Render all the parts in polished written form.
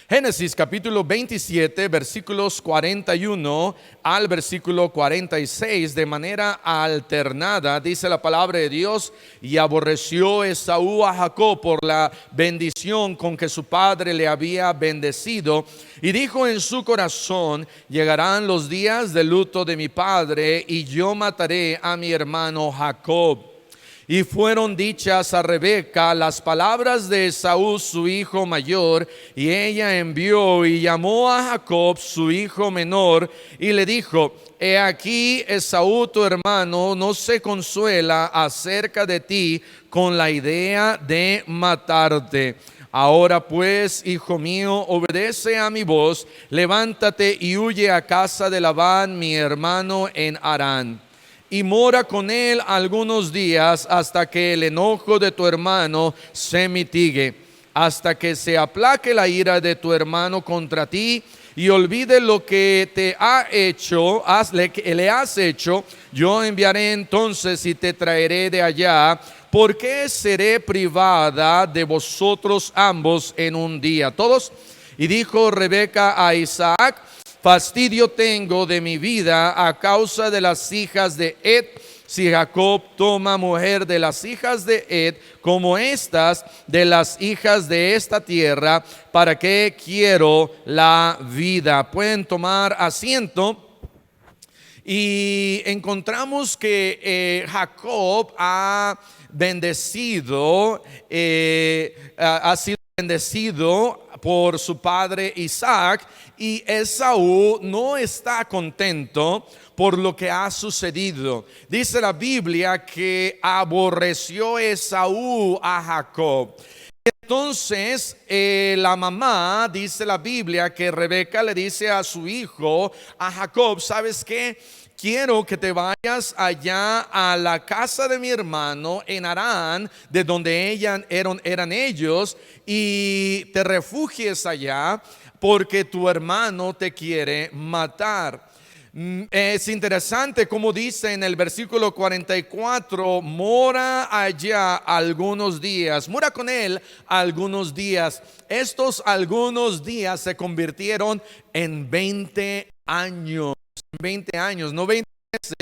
Génesis capítulo 27, versículos 41 al versículo 46, de manera alternada, dice la palabra de Dios: y aborreció Esaú a Jacob por la bendición con que su padre le había bendecido, y dijo en su corazón: llegarán los días de luto de mi padre, y yo mataré a mi hermano Jacob. Y fueron dichas a Rebeca las palabras de Esaú su hijo mayor, y ella envió y llamó a Jacob su hijo menor, y le dijo: he aquí, Esaú tu hermano no se consuela acerca de ti con la idea de matarte. Ahora pues, hijo mío, obedece a mi voz, levántate y huye a casa de Labán mi hermano en Harán, y mora con él algunos días hasta que el enojo de tu hermano se mitigue, hasta que se aplaque la ira de tu hermano contra ti y olvide lo que te ha hecho, le has hecho. Yo enviaré entonces y te traeré de allá, porque seré privada de vosotros ambos en un día. Todos. Y dijo Rebeca a Isaac: fastidio tengo de mi vida a causa de las hijas de Ed. Si Jacob toma mujer de las hijas de Ed, como estas de las hijas de esta tierra, ¿para qué quiero la vida? Pueden tomar asiento. Y encontramos que Jacob ha bendecido, ha sido bendecido por su padre Isaac, y Esaú no está contento por lo que ha sucedido. Dice la Biblia que aborreció Esaú a Jacob. Entonces la mamá, dice la Biblia, que Rebeca le dice a su hijo, a Jacob: ¿sabes qué? Quiero que te vayas allá a la casa de mi hermano en Harán, de donde eran ellos, y te refugies allá, porque tu hermano te quiere matar. Es interesante como dice en el versículo 44: mora allá algunos días, mora con él algunos días. Estos algunos días se convirtieron en 20 años. 20 años, no 20 meses.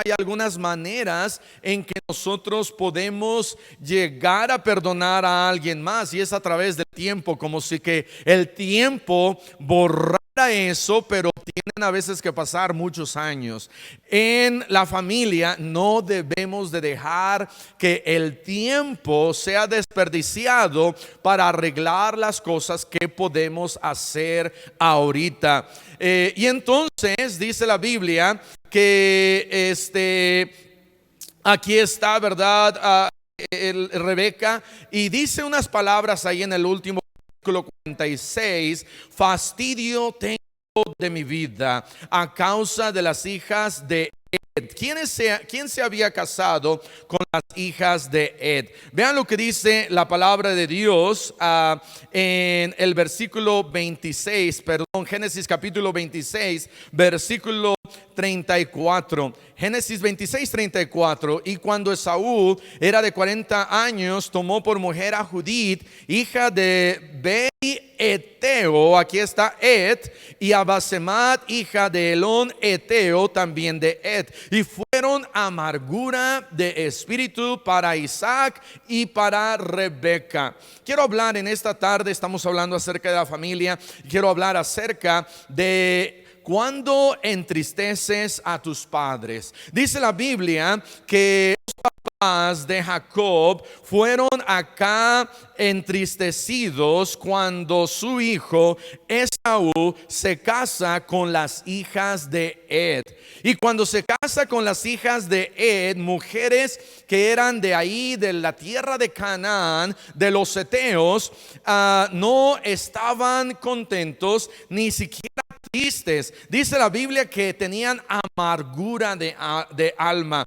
Hay algunas maneras en que nosotros podemos llegar a perdonar a alguien más, y es a través del tiempo, como si que el tiempo borrara eso, pero tienen a veces que pasar muchos años. En la familia no debemos de dejar que el tiempo sea desperdiciado para arreglar las cosas que podemos hacer ahorita. Y entonces dice la Biblia que aquí está, ¿verdad? Rebeca, y dice unas palabras ahí en el último versículo 46: fastidio tengo de mi vida a causa de las hijas de Ed. ¿Quién se había casado con las hijas de Ed? Vean lo que dice la palabra de Dios en el versículo 26, perdón, Génesis capítulo 26, versículo 34. Génesis 26, 34. Y cuando Esaú era de 40 años, tomó por mujer a Judith, hija de Eteo, aquí está Ed, y a Basemat, hija de Elón Eteo, también de Ed, y fueron amargura de espíritu para Isaac y para Rebeca. Quiero hablar en esta tarde, estamos hablando acerca de la familia, quiero hablar acerca de cuando entristeces a tus padres. Dice la Biblia que los papás de Jacob fueron acá entristecidos cuando su hijo Esaú se casa con las hijas de Ed. Y cuando se casa con las hijas de Ed, mujeres que eran de ahí, de la tierra de Canaán, de los heteos, no estaban contentos, ni siquiera tristes. Dice la Biblia que tenían amargura de alma.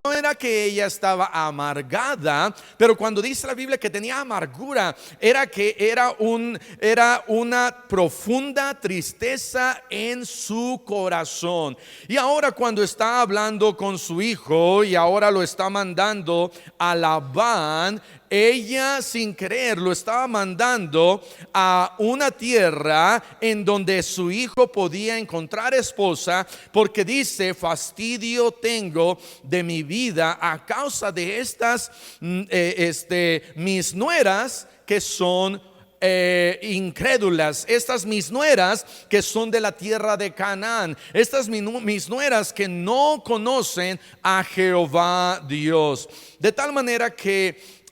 no era que ella estaba amargada, pero cuando dice la Biblia que tenía amargura, era que era una profunda tristeza en su corazón. Y ahora cuando está hablando con su hijo y ahora lo está mandando a Labán, ella sin querer lo estaba mandando a una tierra en donde su hijo podía encontrar esposa, porque dice: fastidio tengo de mi vida a causa de estas mis nueras que son incrédulas, estas mis nueras que son de la tierra de Canaán, estas mis nueras que no conocen a Jehová Dios. De tal manera que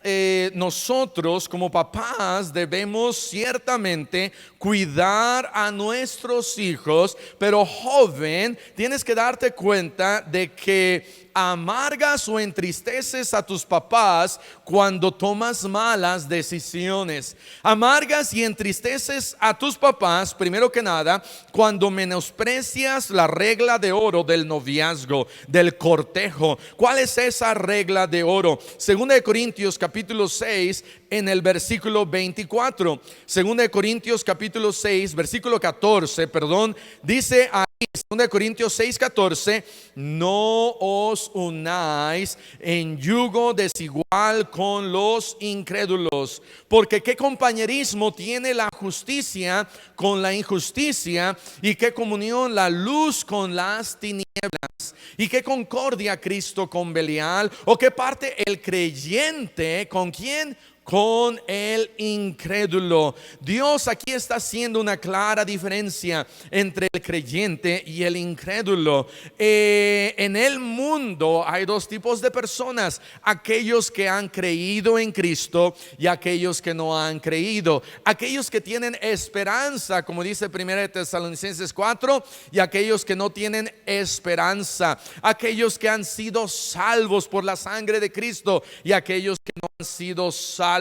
nosotros como papás debemos ciertamente cuidar a nuestros hijos, pero joven, tienes que darte cuenta de que amargas o entristeces a tus papás cuando tomas malas decisiones. Amargas y entristeces a tus papás, primero que nada, cuando menosprecias la regla de oro del noviazgo, del cortejo. ¿Cuál es esa regla de oro? Segunda de Corintios capítulo 6 en el versículo 24. Segunda de Corintios capítulo 6 versículo 14, perdón, dice ahí, 2 Corintios 6:14: no os unáis en yugo desigual con los incrédulos, porque qué compañerismo tiene la justicia con la injusticia, y qué comunión la luz con las tinieblas, y qué concordia Cristo con Belial, o qué parte el creyente con quién, con el incrédulo. Dios aquí está haciendo una clara diferencia entre el creyente y el incrédulo. En el mundo hay dos tipos de personas: aquellos que han creído en Cristo y aquellos que no han creído. Aquellos que tienen esperanza, como dice 1 Tesalonicenses 4, y aquellos que no tienen esperanza. Aquellos que han sido salvos por la sangre de Cristo y aquellos que no han sido salvos.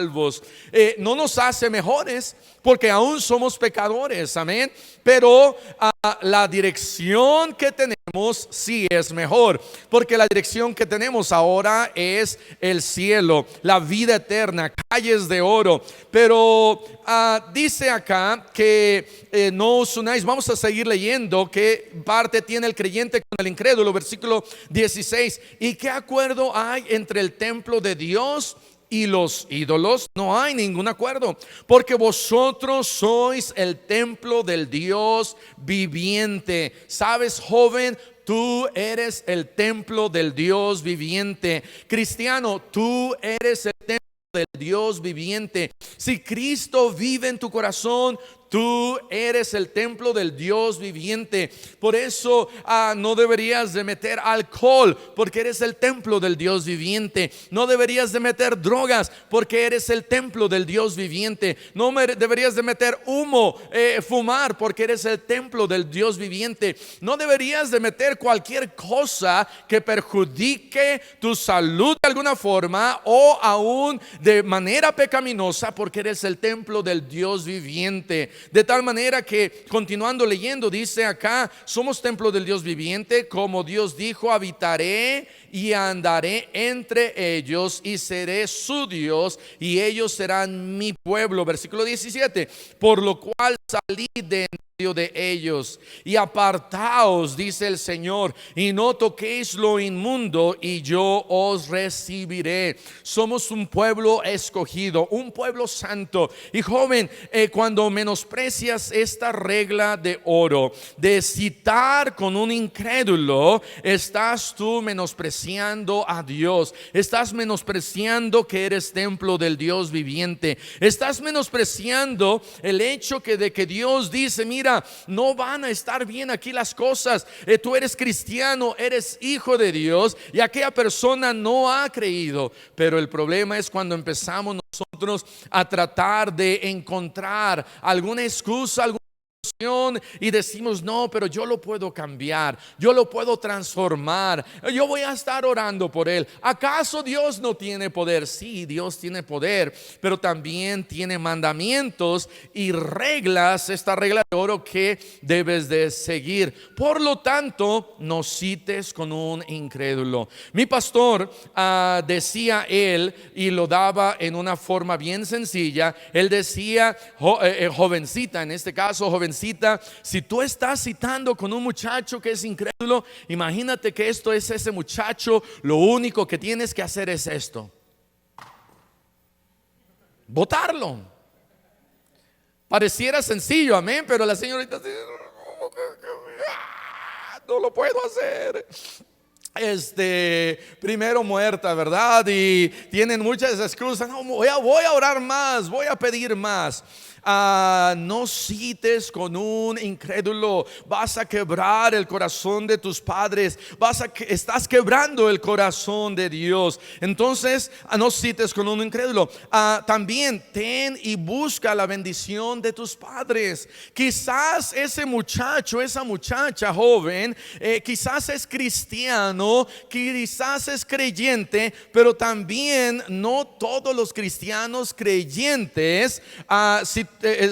No nos hace mejores, porque aún somos pecadores, amén. Pero la dirección que tenemos sí es mejor, porque la dirección que tenemos ahora es el cielo, la vida eterna, calles de oro. Pero dice acá que no os unáis. Vamos a seguir leyendo qué parte tiene el creyente con el incrédulo. Versículo 16: ¿y qué acuerdo hay entre el templo de Dios y los ídolos? No hay ningún acuerdo, porque vosotros sois el templo del Dios viviente. ¿Sabes, joven? Tú eres el templo del Dios viviente. Cristiano, tú eres el templo del Dios viviente. Si Cristo vive en tu corazón, tú eres el templo del Dios viviente. Por eso no deberías de meter alcohol, porque eres el templo del Dios viviente. No deberías de meter drogas, porque eres el templo del Dios viviente. No deberías de meter humo, fumar, porque eres el templo del Dios viviente. No deberías de meter cualquier cosa que perjudique tu salud de alguna forma, o aún de manera pecaminosa, porque eres el templo del Dios viviente. De tal manera que, continuando leyendo, dice acá: somos templo del Dios viviente, como Dios dijo: habitaré y andaré entre ellos y seré su Dios y ellos serán mi pueblo. Versículo 17: por lo cual salí de de ellos y apartaos, dice el Señor, y no toquéis lo inmundo, y yo os recibiré. Somos un pueblo escogido, un pueblo santo. Y joven, cuando menosprecias esta regla de oro de citar con un incrédulo, estás tú menospreciando a Dios. Estás menospreciando que eres templo del Dios viviente. Estás menospreciando el hecho de que Dios dice: mira, no van a estar bien aquí las cosas. Tú eres cristiano, eres hijo de Dios, y aquella persona no ha creído. Pero el problema es cuando empezamos nosotros a tratar de encontrar alguna excusa, y decimos, no, pero yo lo puedo cambiar, yo lo puedo transformar, yo voy a estar orando por él. ¿Acaso Dios no tiene poder? Sí, Dios tiene poder, pero también tiene mandamientos y reglas, esta regla de oro que debes de seguir. Por lo tanto, no cites con un incrédulo. Mi pastor decía él, y lo daba en una forma bien sencilla. Él decía, jovencita, en este caso jovencita, si tú estás citando con un muchacho que es incrédulo, imagínate que esto es ese muchacho, lo único que tienes que hacer es esto: botarlo. Pareciera sencillo, amén, pero la señorita dice, no lo puedo hacer. Primero muerta, ¿verdad? Y tienen muchas excusas. No, voy a orar más, voy a pedir más. No cites con un incrédulo, vas a quebrar el corazón de tus padres, estás quebrando el corazón de Dios. Entonces, no cites con un incrédulo. También ten y busca la bendición de tus padres. Quizás ese muchacho, esa muchacha joven, quizás es cristiano, quizás es creyente, pero también no todos los cristianos creyentes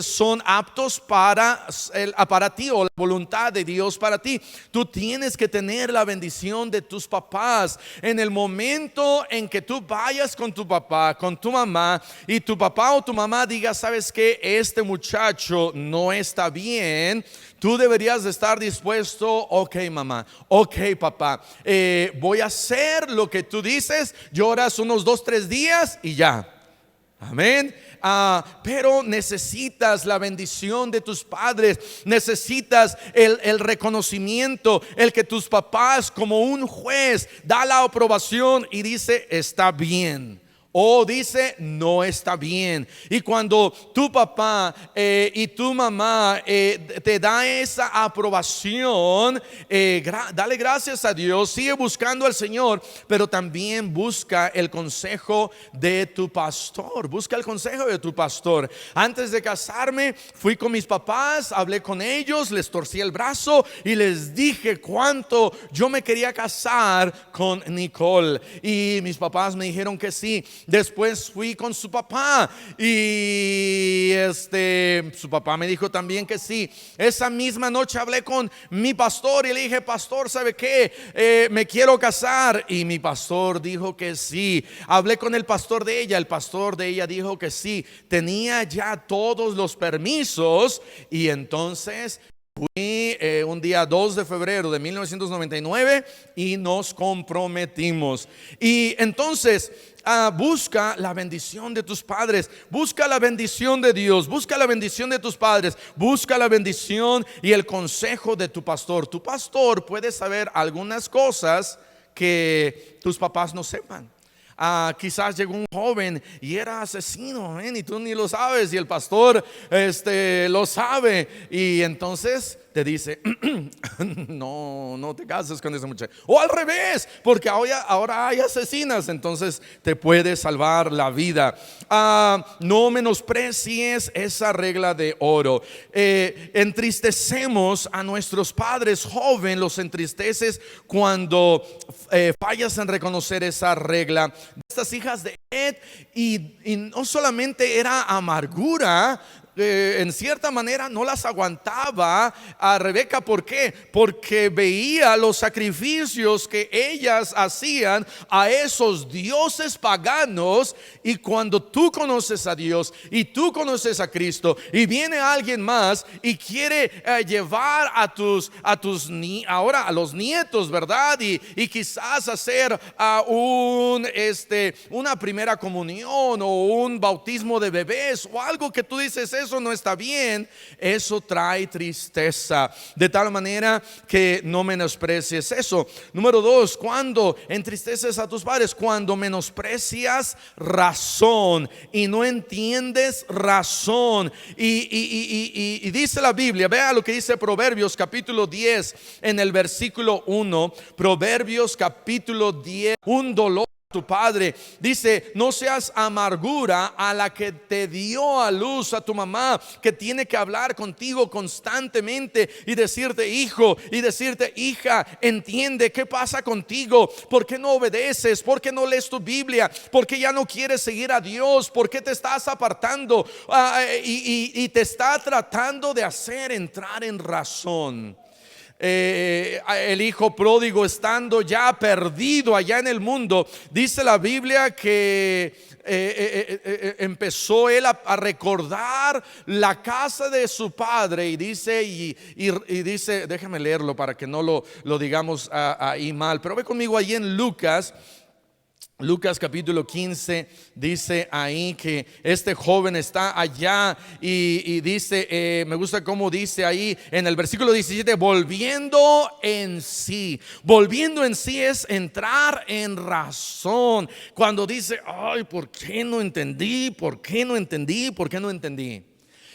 son aptos para ti o la voluntad de Dios para ti. Tú tienes que tener la bendición de tus papás. En el momento en que tú vayas con tu papá, con tu mamá, y tu papá o tu mamá diga, ¿sabes qué? Este muchacho no está bien. Tú deberías de estar dispuesto, ok mamá, ok papá, voy a hacer lo que tú dices. Lloras unos 2-3 días y ya. Amén. Pero necesitas la bendición de tus padres, necesitas el reconocimiento, el que tus papás como un juez da la aprobación y dice está bien, o dice no está bien. Y cuando tu papá y tu mamá te da esa aprobación, dale gracias a Dios, sigue buscando al Señor, pero también busca el consejo de tu pastor. Busca el consejo de tu pastor. Antes de casarme fui con mis papás, hablé con ellos, les torcí el brazo y les dije cuánto yo me quería casar con Nicole, y mis papás me dijeron que sí. Después fui con su papá y su papá me dijo también que sí. Esa misma noche hablé con mi pastor y le dije, pastor, ¿sabe qué? Me quiero casar. Y mi pastor dijo que sí. Hablé con el pastor de ella. El pastor de ella dijo que sí. Tenía ya todos los permisos. Y entonces fui un día 2 de febrero de 1999 y nos comprometimos. Y entonces busca la bendición de tus padres, busca la bendición de Dios, busca la bendición de tus padres, busca la bendición y el consejo de tu pastor. Tu pastor puede saber algunas cosas que tus papás no sepan. Quizás llegó un joven y era asesino, y tú ni lo sabes, y el pastor lo sabe, y entonces te dice no te cases con ese muchacho. O al revés, porque ahora hay asesinas, entonces te puede salvar la vida. No menosprecies esa regla de oro. Entristecemos a nuestros padres jóvenes, los entristeces cuando fallas en reconocer esa regla. Estas hijas de Ed, y no solamente era amargura, en cierta manera no las aguantaba a Rebeca. ¿Por qué? Porque veía los sacrificios que ellas hacían a esos dioses paganos. Y cuando tú conoces a Dios y tú conoces a Cristo, y viene alguien más y quiere llevar ahora a los nietos, ¿verdad? Y quizás hacer una primera comunión o un bautismo de bebés o algo que tú dices, eso no está bien, eso trae tristeza, de tal manera que no menosprecies eso. Número 2, cuando entristeces a tus padres, cuando menosprecias razón y no entiendes razón. Y dice la Biblia, vea lo que dice Proverbios capítulo 10 en el versículo 1. Proverbios capítulo 10, un dolor tu padre. Dice, no seas amargura a la que te dio a luz, a tu mamá, que tiene que hablar contigo constantemente y decirte hijo y decirte hija, entiende qué pasa contigo, por qué no obedeces, por qué no lees tu Biblia, por qué ya no quieres seguir a Dios, por qué te estás apartando, y te está tratando de hacer entrar en razón. El hijo pródigo, estando ya perdido allá en el mundo, dice la Biblia que empezó él a recordar la casa de su padre y dice, dice, déjame leerlo para que no lo digamos ahí mal, pero ve conmigo ahí en Lucas capítulo 15, dice ahí que este joven está allá y dice, me gusta cómo dice ahí en el versículo 17, volviendo en sí. Volviendo en sí es entrar en razón. Cuando dice, ay, ¿por qué no entendí? ¿Por qué no entendí? ¿Por qué no entendí?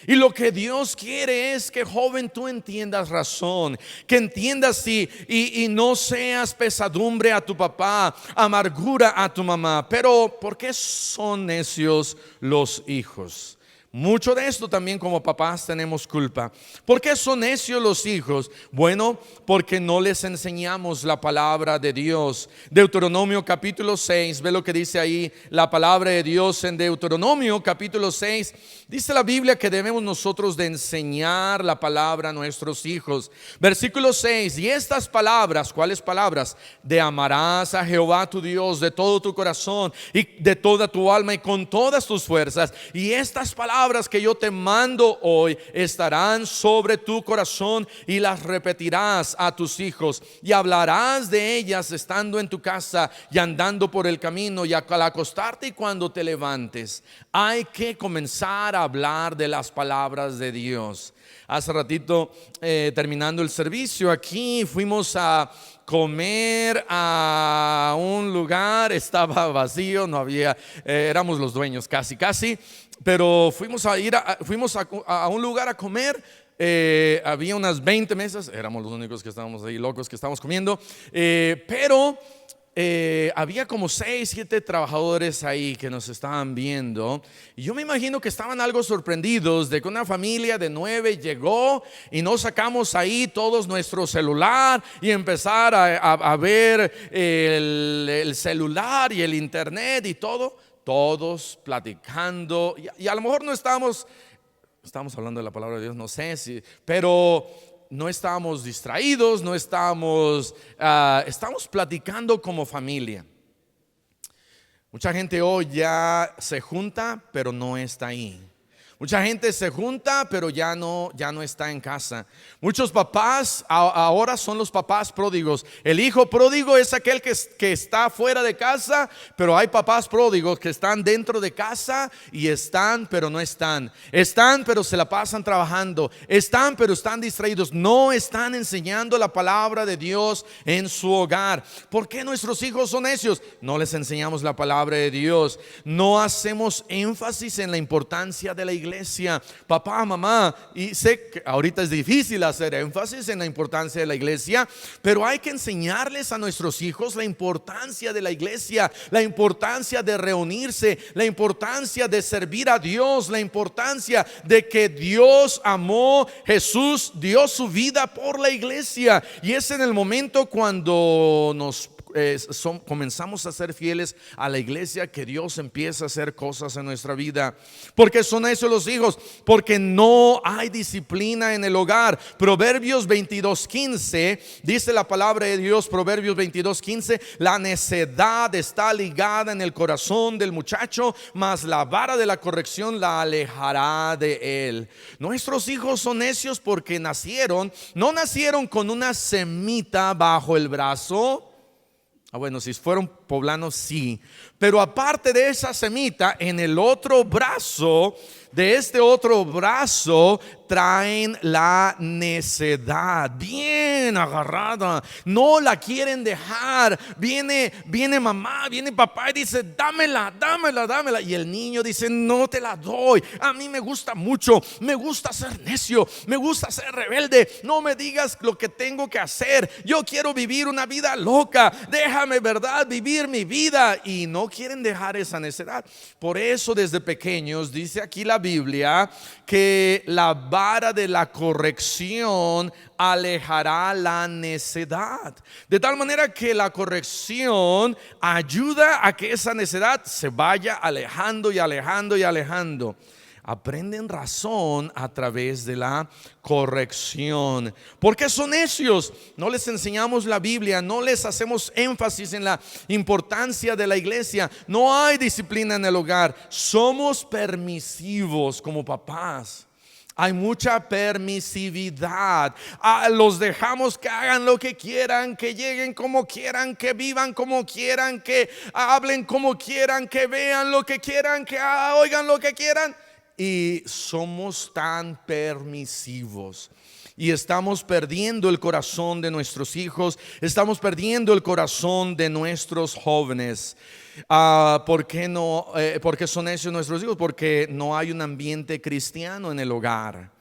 Y lo que Dios quiere es que, joven, tú entiendas razón, que entiendas y no seas pesadumbre a tu papá, amargura a tu mamá. Pero ¿por qué son necios los hijos? Mucho de esto también como papás tenemos culpa. ¿Por qué son necios los hijos? Bueno, porque no les enseñamos la palabra de Dios. Deuteronomio capítulo 6, ve lo que dice ahí la palabra de Dios en Deuteronomio capítulo 6. Dice la Biblia que debemos nosotros de enseñar la palabra a nuestros hijos. Versículo 6, y estas palabras, ¿cuáles palabras? De amarás a Jehová tu Dios de todo tu corazón y de toda tu alma y con todas tus fuerzas. Y estas palabras que yo te mando hoy estarán sobre tu corazón y las repetirás a tus hijos y hablarás de ellas estando en tu casa y andando por el camino y al acostarte y cuando te levantes. Hay que comenzar a hablar de las palabras de Dios. Hace ratito, terminando el servicio aquí, fuimos a comer a un lugar, estaba vacío, no había, éramos los dueños casi, pero fuimos a un lugar a comer. Había unas 20 mesas, éramos los únicos que estábamos ahí locos que estábamos comiendo, pero había como 6, 7 trabajadores ahí que nos estaban viendo. Y yo me imagino que estaban algo sorprendidos de que una familia de 9 llegó y nos sacamos ahí todos nuestro celular y empezar a ver el celular y el internet y todo, todos platicando. Y a lo mejor no estamos hablando de la palabra de Dios, no sé si, pero no estábamos distraídos, no estábamos, estamos platicando como familia. Mucha gente hoy ya se junta, pero no está ahí. Mucha gente se junta, pero ya no está en casa. Muchos papás ahora son los papás pródigos. El hijo pródigo es aquel que está fuera de casa, pero hay papás pródigos que están dentro de casa y están, pero no están. Están, pero se la pasan trabajando. Están, pero están distraídos. No están enseñando la palabra de Dios en su hogar. ¿Por qué nuestros hijos son necios? No les enseñamos la palabra de Dios. No hacemos énfasis en la importancia de la iglesia. Papá, mamá, y sé que ahorita es difícil hacer énfasis en la importancia de la iglesia, pero hay que enseñarles a nuestros hijos la importancia de la iglesia, la importancia de reunirse, la importancia de servir a Dios, la importancia de que Dios amó, Jesús dio su vida por la iglesia. Y es en el momento cuando comenzamos a ser fieles a la iglesia que Dios empieza a hacer cosas en nuestra vida. Porque son esos los hijos, porque no hay disciplina en el hogar. Proverbios 22:15 dice la palabra de Dios, Proverbios 22:15, la necedad está ligada en el corazón del muchacho, mas la vara de la corrección la alejará de él. Nuestros hijos son necios porque no nacieron con una semita bajo el brazo. Bueno, si fueron poblanos sí, pero aparte de esa semita, en el otro brazo, de este otro brazo traen la necedad bien agarrada, no la quieren dejar. Viene mamá, viene papá y dice dámela, y el niño dice no te la doy, a mí me gusta mucho, me gusta ser necio, me gusta ser rebelde, no me digas lo que tengo que hacer, yo quiero vivir una vida loca, déjame, verdad, vivir vivir mi vida y no quieren dejar esa necedad. Por eso desde pequeños dice aquí la Biblia que la vara de la corrección alejará la necedad. De tal manera que la corrección ayuda a que esa necedad se vaya alejando y alejando y alejando. Aprenden razón a través de la corrección. ¿Por qué son necios? No les enseñamos la Biblia, no les hacemos énfasis en la importancia de la iglesia. No hay disciplina en el hogar. Somos permisivos como papás. Hay mucha permisividad. Los dejamos que hagan lo que quieran, que lleguen como quieran, que vivan como quieran, que hablen como quieran, que vean lo que quieran, que oigan lo que quieran. Y somos tan permisivos y estamos perdiendo el corazón de nuestros hijos, estamos perdiendo el corazón de nuestros jóvenes. ¿Por qué no? Porque son necios nuestros hijos, porque no hay un ambiente cristiano en el hogar.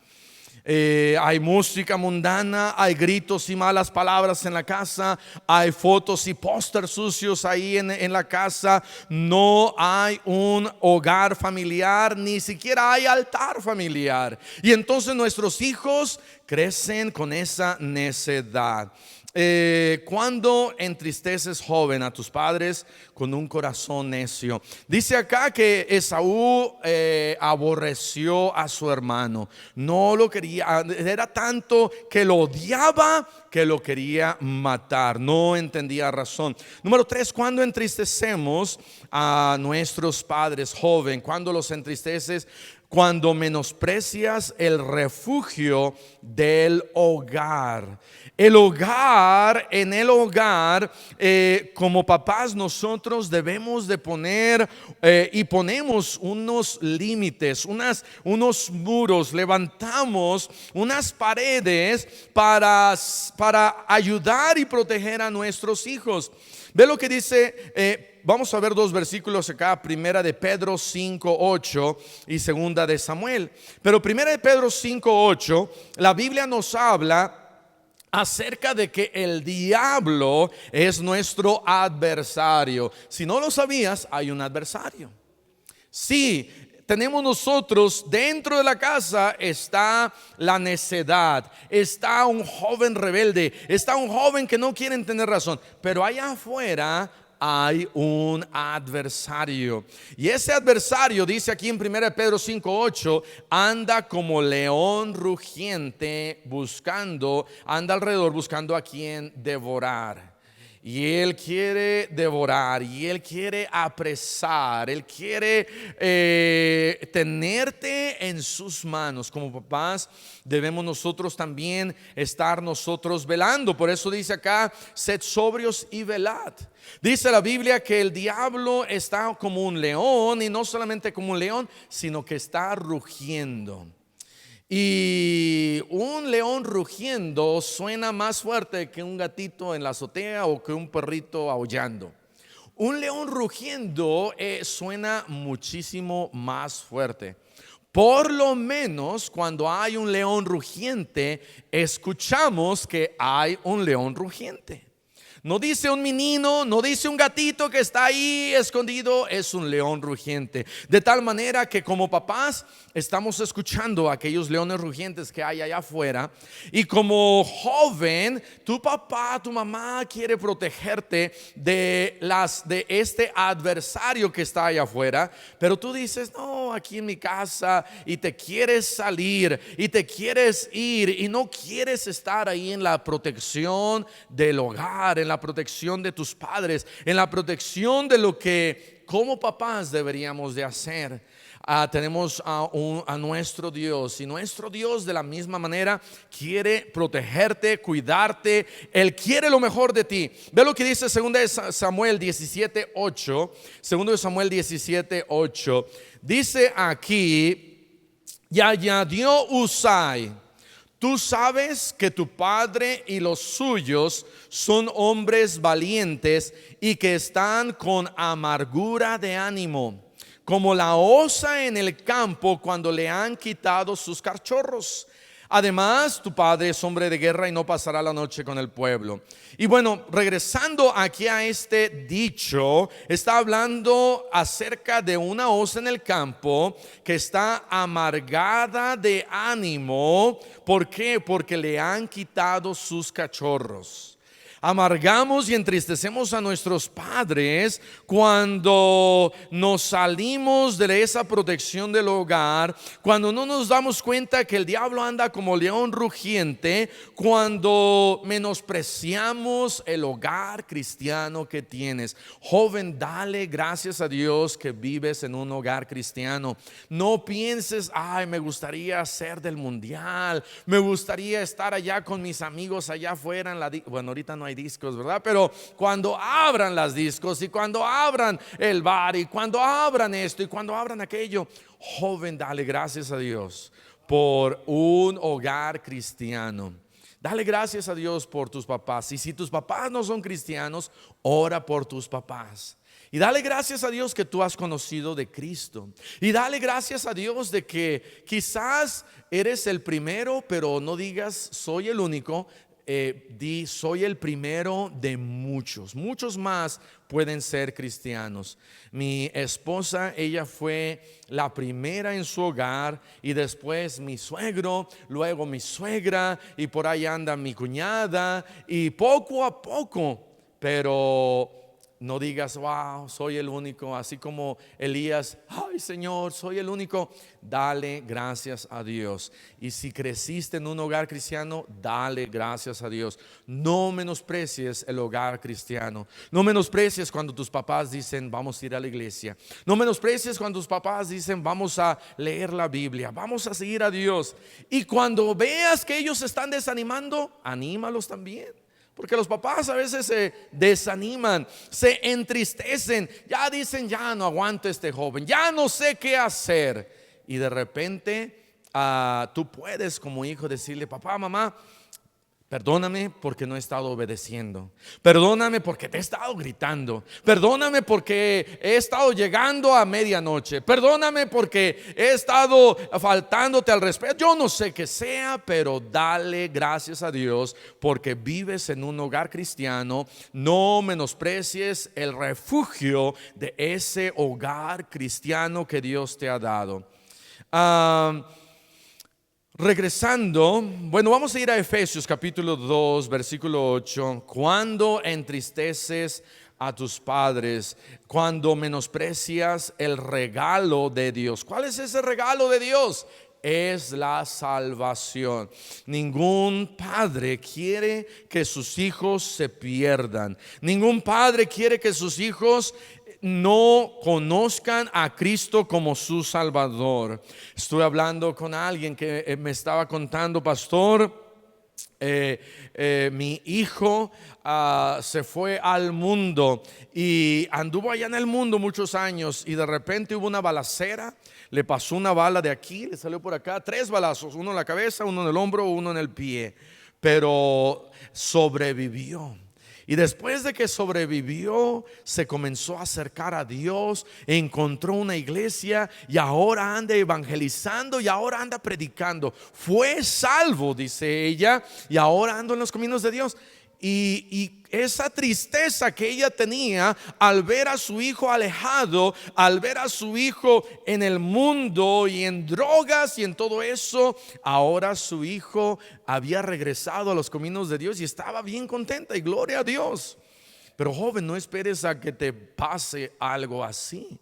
Hay música mundana, hay gritos y malas palabras en la casa, hay fotos y pósters sucios ahí en la casa. No hay un hogar familiar, ni siquiera hay altar familiar. Y entonces nuestros hijos crecen con esa necedad. Cuando entristeces, joven, a tus padres con un corazón necio. Dice acá que Esaú aborreció a su hermano, no lo quería, era tanto que lo odiaba que lo quería matar, no entendía razón. Número 3, cuando entristecemos a nuestros padres, joven, cuando los entristeces, cuando menosprecias el refugio del hogar. El hogar, en el hogar, como papás nosotros debemos de poner y ponemos unos límites, unos muros, levantamos unas paredes para ayudar y proteger a nuestros hijos. Ve lo que dice. Vamos a ver dos versículos acá, primera de Pedro 5:8 y segunda de Samuel. Pero primera de Pedro 5:8, la Biblia nos habla acerca de que el diablo es nuestro adversario. Si no lo sabías, hay un adversario. Sí, tenemos nosotros dentro de la casa, está la necedad, está un joven rebelde, está un joven que no quiere tener razón, pero allá afuera hay un adversario. Y ese adversario, dice aquí en 1 Pedro 5:8, anda como león rugiente anda alrededor buscando a quien devorar. Y él quiere devorar, y él quiere apresar, él quiere tenerte en sus manos. Como papás debemos nosotros también estar nosotros velando. Por eso dice acá, sed sobrios y velad. Dice la Biblia que el diablo está como un león, y no solamente como un león, sino que está rugiendo. Y un león rugiendo suena más fuerte que un gatito en la azotea o que un perrito aullando. Un león rugiendo suena muchísimo más fuerte. Por lo menos cuando hay un león rugiente, escuchamos que hay un león rugiente. No dice un menino, no dice un gatito que está ahí escondido, es un león rugiente. De tal manera que como papás estamos escuchando a aquellos leones rugientes que hay allá afuera. Y como joven, tu papá, tu mamá quiere protegerte de este adversario que está allá afuera. Pero tú dices, no, aquí en mi casa, y te quieres salir y te quieres ir y no quieres estar ahí en la protección del hogar, en la protección de tus padres, en la protección de lo que como papás deberíamos de hacer. Tenemos a nuestro Dios, y nuestro Dios de la misma manera quiere protegerte, cuidarte. Él quiere lo mejor de ti. Ve lo que dice 2 Samuel 17:8. 2 Samuel 17:8 dice aquí: y añadió Usai: tú sabes que tu padre y los suyos son hombres valientes y que están con amargura de ánimo, como la osa en el campo cuando le han quitado sus cachorros. Además, tu padre es hombre de guerra y no pasará la noche con el pueblo. Y bueno, regresando aquí a este dicho, está hablando acerca de una hoz en el campo que está amargada de ánimo. ¿Por qué? Porque le han quitado sus cachorros. Amargamos y entristecemos a nuestros padres cuando nos salimos de esa protección del hogar, cuando no nos damos cuenta que el diablo anda como león rugiente, cuando menospreciamos el hogar cristiano que tienes. Joven, dale gracias a Dios que vives en un hogar cristiano. No pienses, ay, me gustaría ser del mundial, me gustaría estar allá con mis amigos allá afuera en bueno, ahorita no hay discos, ¿verdad? Pero cuando abran las discos y cuando abran el bar y cuando abran esto y cuando abran aquello, joven, dale gracias a Dios por un hogar cristiano. Dale gracias a Dios por tus papás. Y si tus papás no son cristianos, ora por tus papás. Y dale gracias a Dios que tú has conocido de Cristo. Y dale gracias a Dios de que quizás eres el primero, pero no digas soy el único. Di soy el primero de muchos. Muchos más pueden ser cristianos. Mi esposa, ella fue la primera en su hogar, y después mi suegro, luego mi suegra, y por ahí anda mi cuñada, y poco a poco. Pero no digas, wow, soy el único, así como Elías, ay Señor, soy el único. Dale gracias a Dios. Y si creciste en un hogar cristiano, dale gracias a Dios. No menosprecies el hogar cristiano. No menosprecies cuando tus papás dicen vamos a ir a la iglesia. No menosprecies cuando tus papás dicen vamos a leer la Biblia, vamos a seguir a Dios. Y cuando veas que ellos se están desanimando, anímalos también. Porque los papás a veces se desaniman, se entristecen, ya dicen, ya no aguanto a este joven, ya no sé qué hacer. Y de repente tú puedes como hijo decirle, papá, mamá, perdóname porque no he estado obedeciendo. Perdóname porque te he estado gritando. Perdóname porque he estado llegando a medianoche. Perdóname porque he estado faltándote al respeto. Yo no sé qué sea, pero dale gracias a Dios porque vives en un hogar cristiano. No menosprecies el refugio de ese hogar cristiano que Dios te ha dado. Regresando, bueno, vamos a ir a Efesios capítulo 2, versículo 8. Cuando entristeces a tus padres, cuando menosprecias el regalo de Dios. ¿Cuál es ese regalo de Dios? Es la salvación. Ningún padre quiere que sus hijos se pierdan. Ningún padre quiere que sus hijos no conozcan a Cristo como su Salvador. Estuve hablando con alguien que me estaba contando, pastor, mi hijo se fue al mundo y anduvo allá en el mundo muchos años, y de repente hubo una balacera, le pasó una bala de aquí, le salió por acá, 3 balazos, uno en la cabeza, uno en el hombro, uno en el pie, pero sobrevivió. Y después de que sobrevivió, se comenzó a acercar a Dios, encontró una iglesia y ahora anda evangelizando y ahora anda predicando. Fue salvo, dice ella, y ahora anda en los caminos de Dios. Y esa tristeza que ella tenía al ver a su hijo alejado, al ver a su hijo en el mundo y en drogas y en todo eso, ahora su hijo había regresado a los caminos de Dios y estaba bien contenta, y gloria a Dios. Pero joven, no esperes a que te pase algo así.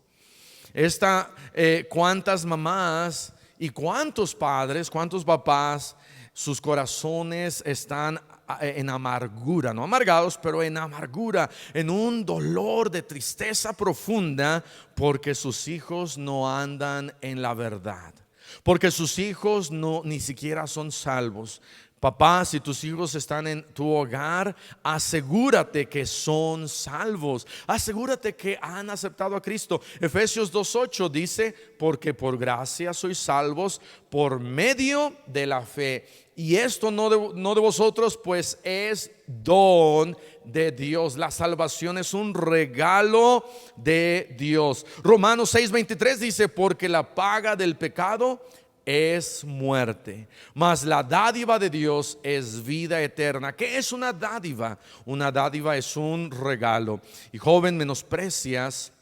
Cuántas mamás y cuántos padres, cuántos papás, sus corazones están en amargura, no amargados, pero en amargura, en un dolor de tristeza profunda, porque sus hijos no andan en la verdad, porque sus hijos ni siquiera son salvos. Papá, si tus hijos están en tu hogar, asegúrate que son salvos, asegúrate que han aceptado a Cristo. Efesios 2:8 dice, porque por gracia sois salvos por medio de la fe, y esto no de vosotros, pues es don de Dios. La salvación es un regalo de Dios. Romanos 6:23 dice, porque la paga del pecado es muerte, mas la dádiva de Dios es vida eterna. ¿Qué es una dádiva? Una dádiva es un regalo. Y joven, menosprecias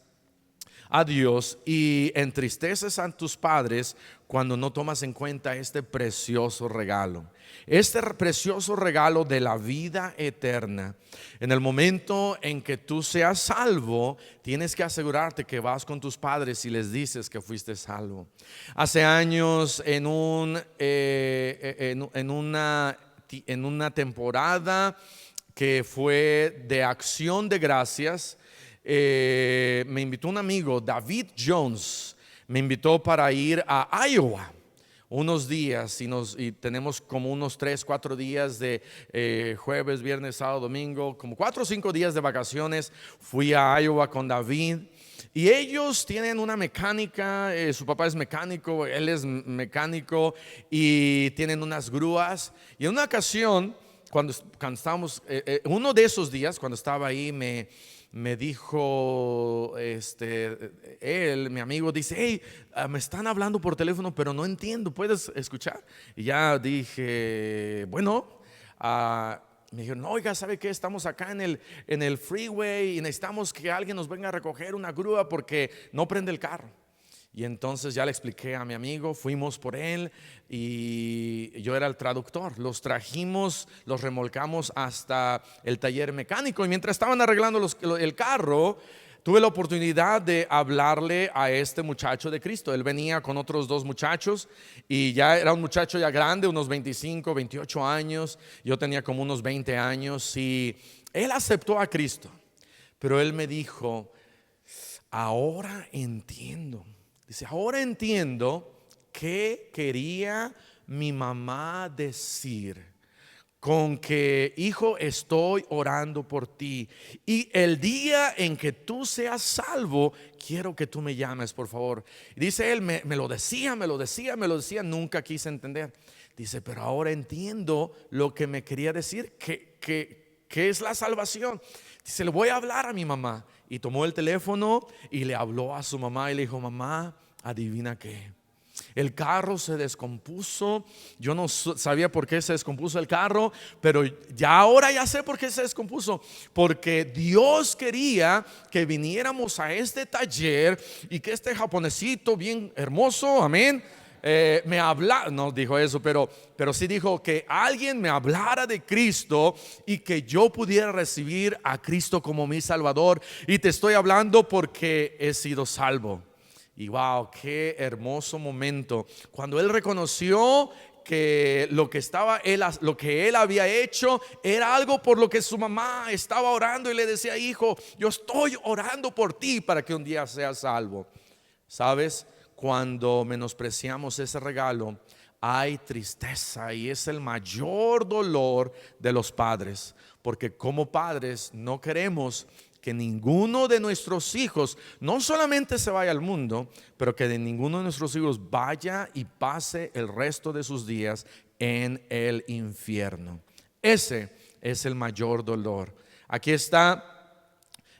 a Dios y entristeces a tus padres cuando no tomas en cuenta este precioso regalo. Este precioso regalo de la vida eterna. En el momento en que tú seas salvo, tienes que asegurarte que vas con tus padres y les dices que fuiste salvo. Hace años en una temporada que fue de acción de gracias, me invitó un amigo, David Jones, me invitó para ir a Iowa unos días y tenemos como unos 3-4 días de jueves, viernes, sábado, domingo, como 4 o 5 días de vacaciones. Fui a Iowa con David y ellos tienen una mecánica, su papá es mecánico, él es mecánico y tienen unas grúas. Y en una ocasión, cuando estábamos, uno de esos días, cuando estaba ahí, me dijo, mi amigo dice, hey, me están hablando por teléfono, pero no entiendo, ¿puedes escuchar? Y ya dije, bueno, me dijeron, no, oiga, ¿sabe qué? Estamos acá en el freeway y necesitamos que alguien nos venga a recoger una grúa porque no prende el carro. Y entonces ya le expliqué a mi amigo, fuimos por él y yo era el traductor. Los trajimos, los remolcamos hasta el taller mecánico y mientras estaban arreglando el carro, tuve la oportunidad de hablarle a este muchacho de Cristo. Él venía con otros 2 muchachos y ya era un muchacho ya grande, unos 25, 28 años. Yo tenía como unos 20 años y él aceptó a Cristo. Pero él me dijo, ahora entiendo. Dice, ahora entiendo qué quería mi mamá decir con que, hijo, estoy orando por ti. Y el día en que tú seas salvo, quiero que tú me llames, por favor. Y dice él, me lo decía, nunca quise entender. Dice, pero ahora entiendo lo que me quería decir, que es la salvación. Dice, le voy a hablar a mi mamá. Y tomó el teléfono y le habló a su mamá y le dijo, mamá, adivina qué. El carro se descompuso. Yo no sabía por qué se descompuso el carro, pero ahora ya sé por qué se descompuso. Porque Dios quería que viniéramos a este taller y que este japonesito bien hermoso, amén, me habla, no dijo eso, pero sí dijo que alguien me hablara de Cristo y que yo pudiera recibir a Cristo como mi Salvador. Y te estoy hablando porque he sido salvo. Y wow, qué hermoso momento cuando él reconoció que lo que él había hecho era algo por lo que su mamá estaba orando y le decía, hijo, yo estoy orando por ti para que un día seas salvo. ¿Sabes? Cuando menospreciamos ese regalo, hay tristeza y es el mayor dolor de los padres, porque como padres no queremos que ninguno de nuestros hijos no solamente se vaya al mundo, pero que de ninguno de nuestros hijos vaya y pase el resto de sus días en el infierno. Ese es el mayor dolor. Aquí está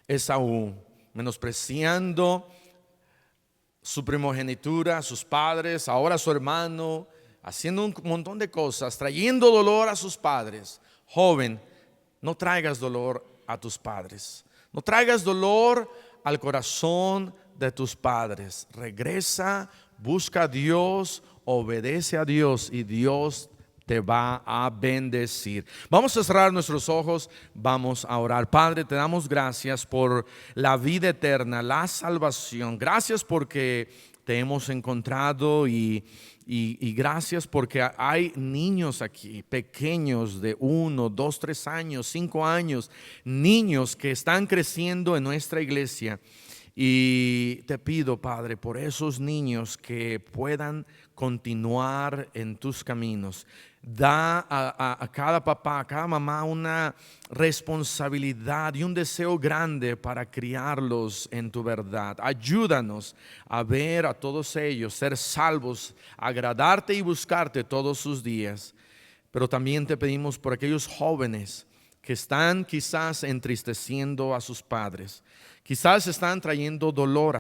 Esaú menospreciando su primogenitura, sus padres, ahora su hermano, haciendo un montón de cosas, trayendo dolor a sus padres. Joven, no traigas dolor a tus padres. No traigas dolor al corazón de tus padres. Regresa, busca a Dios, obedece a Dios y Dios te va a bendecir. Vamos a cerrar nuestros ojos, vamos a orar. Padre, te damos gracias por la vida eterna, la salvación. Gracias porque te hemos encontrado y gracias porque hay niños aquí, pequeños de 1, 2, 3 años, 5 años, niños que están creciendo en nuestra iglesia. Y te pido, Padre, por esos niños que puedan continuar en tus caminos. Da a cada papá, a cada mamá una responsabilidad y un deseo grande para criarlos en tu verdad. Ayúdanos a ver a todos ellos ser salvos, agradarte y buscarte todos sus días. Pero también te pedimos por aquellos jóvenes que están quizás entristeciendo a sus padres, quizás están trayendo dolor